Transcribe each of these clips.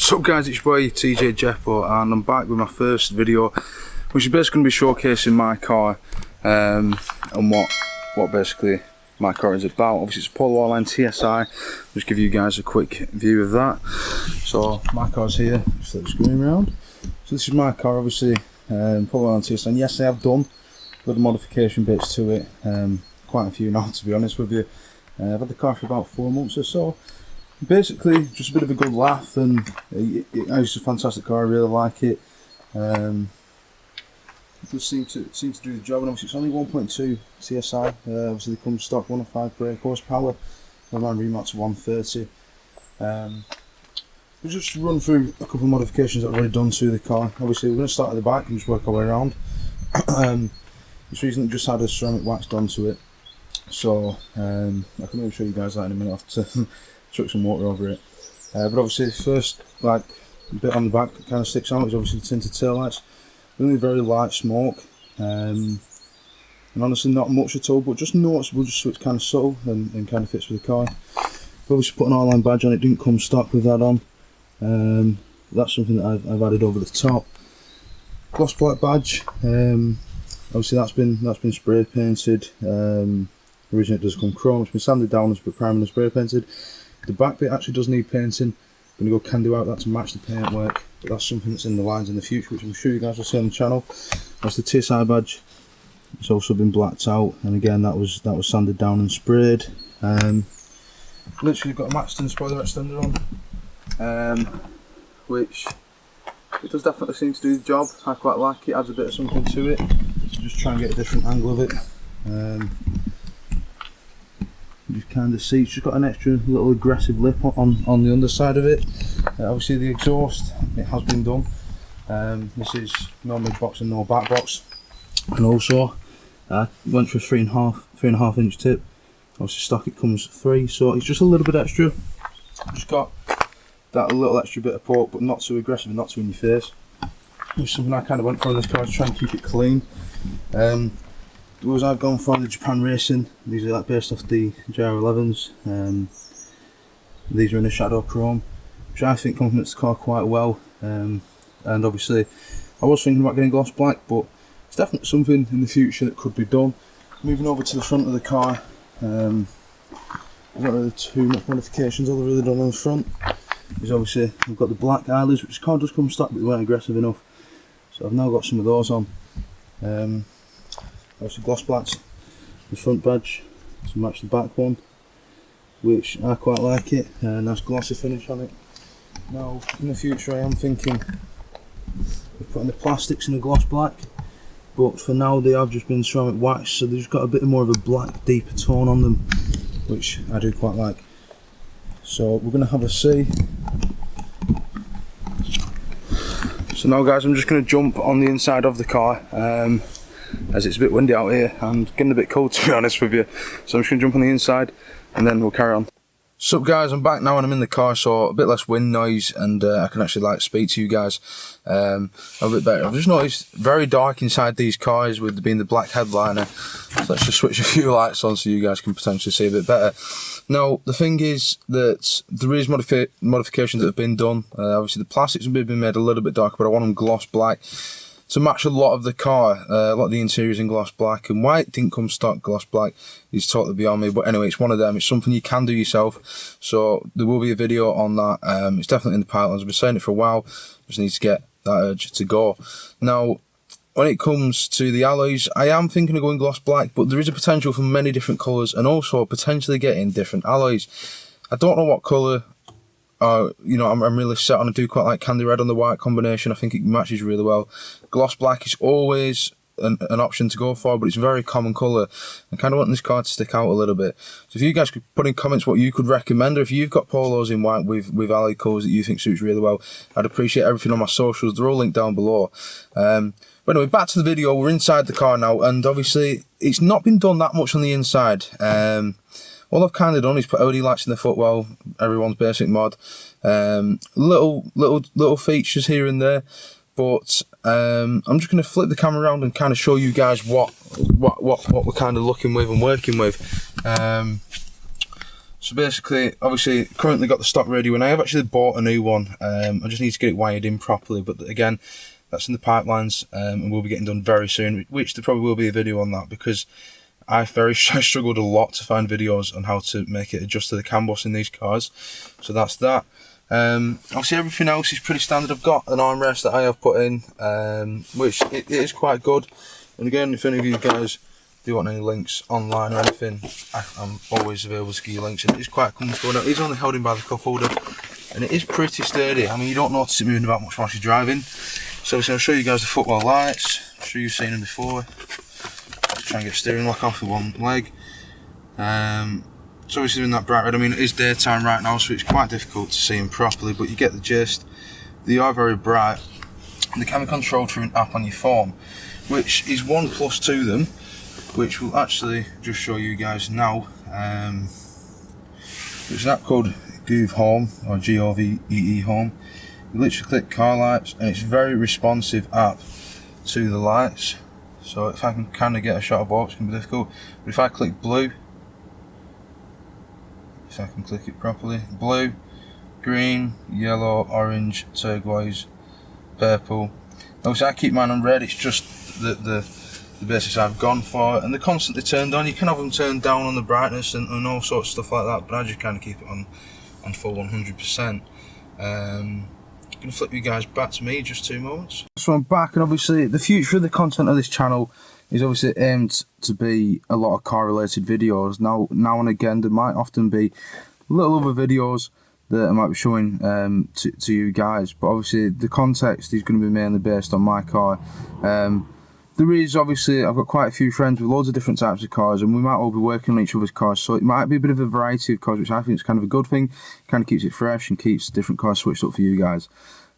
Sup guys, it's your boy TJ Jeppo and I'm back with my first video, which is basically going to be showcasing my car and what basically my car is about. Obviously it's a Polo R-Line TSI. Just give you guys a quick view of that. So my car's here, just flip the screen around. So this is my car, obviously Polo R-Line TSI, and yes I have done a lot of modification bits to it, quite a few now to be honest with you. I've had the car for about 4 months or so. Basically, just a bit of a good laugh, and it's a fantastic car. I really like it. It does seem to do the job, and obviously it's only 1.2 TSI. Obviously they come stock 105 brake horsepower. My man remote to 130. We'll just run through a couple of modifications that I've already done to the car. Obviously we're going to start at the back and just work our way around. It's recently just had a ceramic wax done to it, so I can maybe show you guys that in a minute. I'll have to chuck some water over it. But obviously the first bit on the back that kind of sticks out is obviously the tinted taillights. Only very light smoke, and honestly not much at all, but just noticeable, just so it's kind of subtle and kind of fits with the car. But obviously put an R-Line badge on it, didn't come stock with that on. That's something that I've added over the top. Gloss black badge, obviously that's been spray painted. Originally it does come chrome, it's been sanded down and primed and spray painted. The back bit actually does need painting. I'm going to go can-do out that to match the paintwork, but that's something that's in the lines in the future, which I'm sure you guys will see on the channel. That's the TSI badge. It's also been blacked out, and again that was sanded down and sprayed. Literally got a Maxton spoiler extender on, which it does definitely seem to do the job. I quite like it. Adds a bit of something to it. So just try and get a different angle of it. You just kind of see it's just got an extra little aggressive lip on the underside of it. Obviously the exhaust, it has been done. This is no mid box and no back box, and also went for a 3.5 inch tip. Obviously stock it comes 3, so it's just a little bit extra. Just got that little extra bit of poke, but not too aggressive and not too in your face. Which is something I kind of went for in this car to try and keep it clean. The wheels I've gone for, the Japan Racing. These are based off the JR11s. These are in a shadow chrome, which I think complements the car quite well. And obviously I was thinking about getting gloss black, but it's definitely something in the future that could be done. Moving over to the front of the car, there's not really too much modifications all I've really done on the front. Is obviously we've got the black eyelids, which car does come stock, but they weren't aggressive enough, so I've now got some of those on. Obviously gloss blacks the front badge to match the back one, which I quite like it. Nice glossy finish on it. Now in the future I am thinking of putting the plastics in a gloss black, but for now they have just been ceramic wax, so they've just got a bit more of a black deeper tone on them, which I do quite like. So we're going to have a see. So now guys, I'm just going to jump on the inside of the car, as it's a bit windy out here and getting a bit cold to be honest with you. So I'm just going to jump on the inside and then we'll carry on. Sup guys, I'm back now and I'm in the car, so a bit less wind noise, and I can actually speak to you guys a bit better. I've just noticed very dark inside these cars with being the black headliner, so let's just switch a few lights on so you guys can potentially see a bit better. Now the thing is that there is modifications that have been done. Obviously the plastics have been made a little bit darker, but I want them gloss black to match a lot of the car. A lot of the interiors in gloss black, and why it didn't come stock gloss black is totally beyond me, but anyway, it's one of them. It's something you can do yourself, so there will be a video on that. It's definitely in the pipeline. I've been saying it for a while, just need to get that urge to go. Now when it comes to the alloys, I am thinking of going gloss black, but there is a potential for many different colours and also potentially getting different alloys. I don't know what colour. You know, I'm really set on. I do quite like candy red on the white combination. I think it matches really well. Gloss black is always an option to go for, but it's a very common colour. I kind of want this car to stick out a little bit. So if you guys could put in comments what you could recommend, or if you've got polos in white with alloy colours that you think suits really well, I'd appreciate everything on my socials. They're all linked down below. But anyway, back to the video. We're inside the car now, and obviously it's not been done that much on the inside. All I've kind of done is put LED lights in the footwell, everyone's basic mod. Little features here and there, but I'm just going to flip the camera around and kind of show you guys what we're kind of looking with and working with. So basically, obviously, currently got the stock radio, and I have actually bought a new one. I just need to get it wired in properly, but again, that's in the pipelines, and will be getting done very soon, which there probably will be a video on that, because I struggled a lot to find videos on how to make it adjust to the CAN bus in these cars. So that's that. Obviously everything else is pretty standard. I've got an armrest that I have put in, which it is quite good. And again, if any of you guys do want any links online or anything, I'm always available to give you links, and it is quite comfortable. Now, it is only held in by the cup holder, and it is pretty sturdy. I mean, you don't notice it moving about much whilst you're driving. So obviously I'll show you guys the footwell lights. I'm sure you've seen them before. Try and get steering lock off with one leg. It's obviously in that bright red. I mean, it is daytime right now, so it's quite difficult to see them properly, but you get the gist. They are very bright, and they can be controlled through an app on your phone, which is one plus to them, which will actually just show you guys now. It's an app called Gove Home, or Govee Home. You literally click car lights, and it's a very responsive app to the lights. So if I can kind of get a shot of both, it's going to be difficult. But if I click blue, if I can click it properly, blue, green, yellow, orange, turquoise, purple. Obviously I keep mine on red, it's just the basis I've gone for, and they're constantly turned on. You can have them turned down on the brightness and all sorts of stuff like that, but I just kind of keep it on full 100%. I'm going to flip you guys back to me just 2 moments. So I'm back, and obviously the future of the content of this channel is obviously aimed to be a lot of car related videos. Now and again there might often be little other videos that I might be showing to you guys, but obviously the context is going to be mainly based on my car. There is obviously, I've got quite a few friends with loads of different types of cars, and we might all be working on each other's cars, so it might be a bit of a variety of cars, which I think is kind of a good thing. Kind of keeps it fresh and keeps different cars switched up for you guys.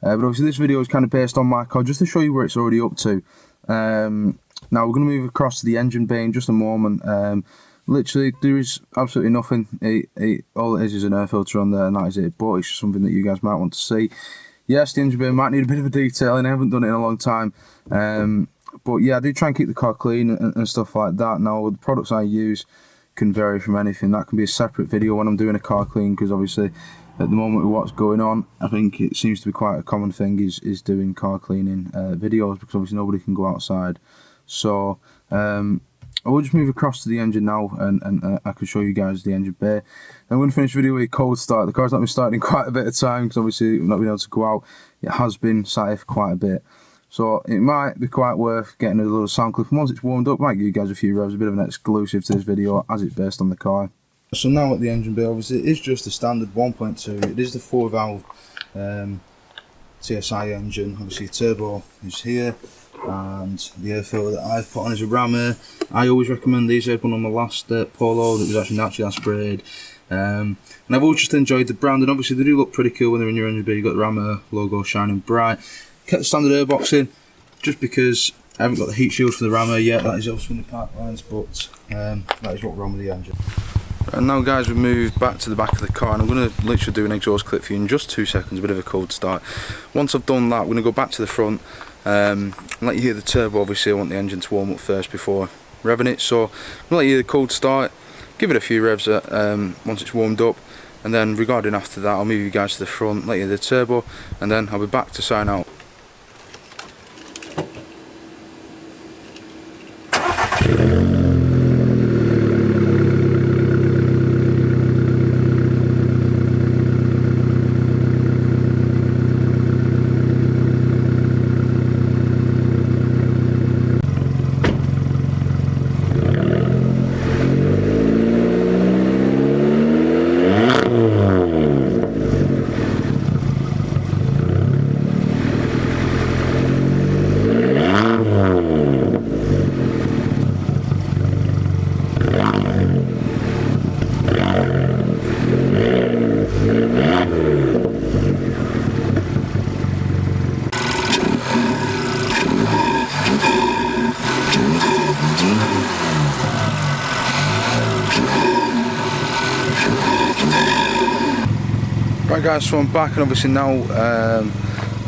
But obviously this video is kind of based on my car, just to show you where it's already up to. Now we're going to move across to the engine bay in just a moment. Literally there is absolutely nothing. All it is an air filter on there, and that is it, but it's just something that you guys might want to see. Yes, the engine bay might need a bit of a detailing. I haven't done it in a long time. But yeah, I do try and keep the car clean and stuff like that. Now, the products I use can vary from anything. That can be a separate video when I'm doing a car clean, because obviously at the moment with what's going on, I think it seems to be quite a common thing is doing car cleaning videos, because obviously nobody can go outside. So I will just move across to the engine now, and I can show you guys the engine bay. I'm going to finish the video with a cold start. The car's not been started in quite a bit of time, because obviously we've not been able to go out. It has been sat here for quite a bit. So it might be quite worth getting a little sound clip, and once it's warmed up, I might give you guys a few revs, a bit of an exclusive to this video, as it's based on the car. So now at the engine bay, obviously it is just the standard 1.2, it is the 4-valve TSI engine. Obviously turbo is here, and the air filter that I've put on is a ram air. I always recommend these. I had one on my last Polo that was actually naturally aspirated. And I've always just enjoyed the brand, and obviously they do look pretty cool when they're in your engine bay. You've got the ram air logo shining bright. Kept the standard airbox in, just because I haven't got the heat shield for the ram air yet. That is also in the pipelines, but that is what's wrong with the engine. And now guys, we've moved back to the back of the car, and I'm going to literally do an exhaust clip for you in just 2 seconds, a bit of a cold start. Once I've done that, we're going to go back to the front and let you hear the turbo. Obviously I want the engine to warm up first before revving it, so I'm going to let you hear the cold start, give it a few revs once it's warmed up, and then regarding after that, I'll move you guys to the front, let you hear the turbo, and then I'll be back to sign out. Right guys, so I'm back, and obviously now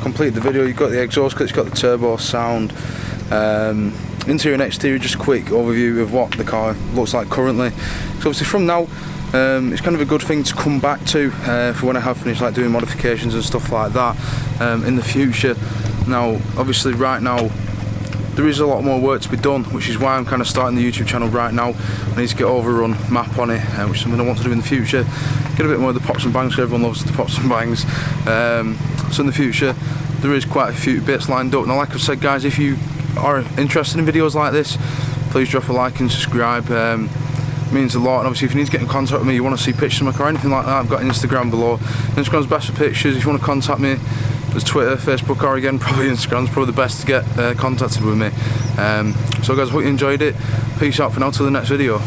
completed the video. You've got the exhaust clip, it's got the turbo sound, interior and exterior, just a quick overview of what the car looks like currently. So obviously from now It's kind of a good thing to come back to for when I have finished like doing modifications and stuff like that in the future. Now obviously right now there is a lot more work to be done, which is why I'm kind of starting the YouTube channel right now. I need to get overrun map on it, which is something I want to do in the future. Get a bit more of the pops and bangs, because everyone loves the pops and bangs. So in the future there is quite a few bits lined up. Now like I've said guys, if you are interested in videos like this, please drop a like and subscribe. It means a lot. And obviously if you need to get in contact with me, you want to see pictures of my car or anything like that, I've got Instagram below. Instagram's best for pictures. If you want to contact me, there's Twitter, Facebook, or again probably Instagram's probably the best to get contacted with me. So guys, I hope you enjoyed it. Peace out for now till the next video.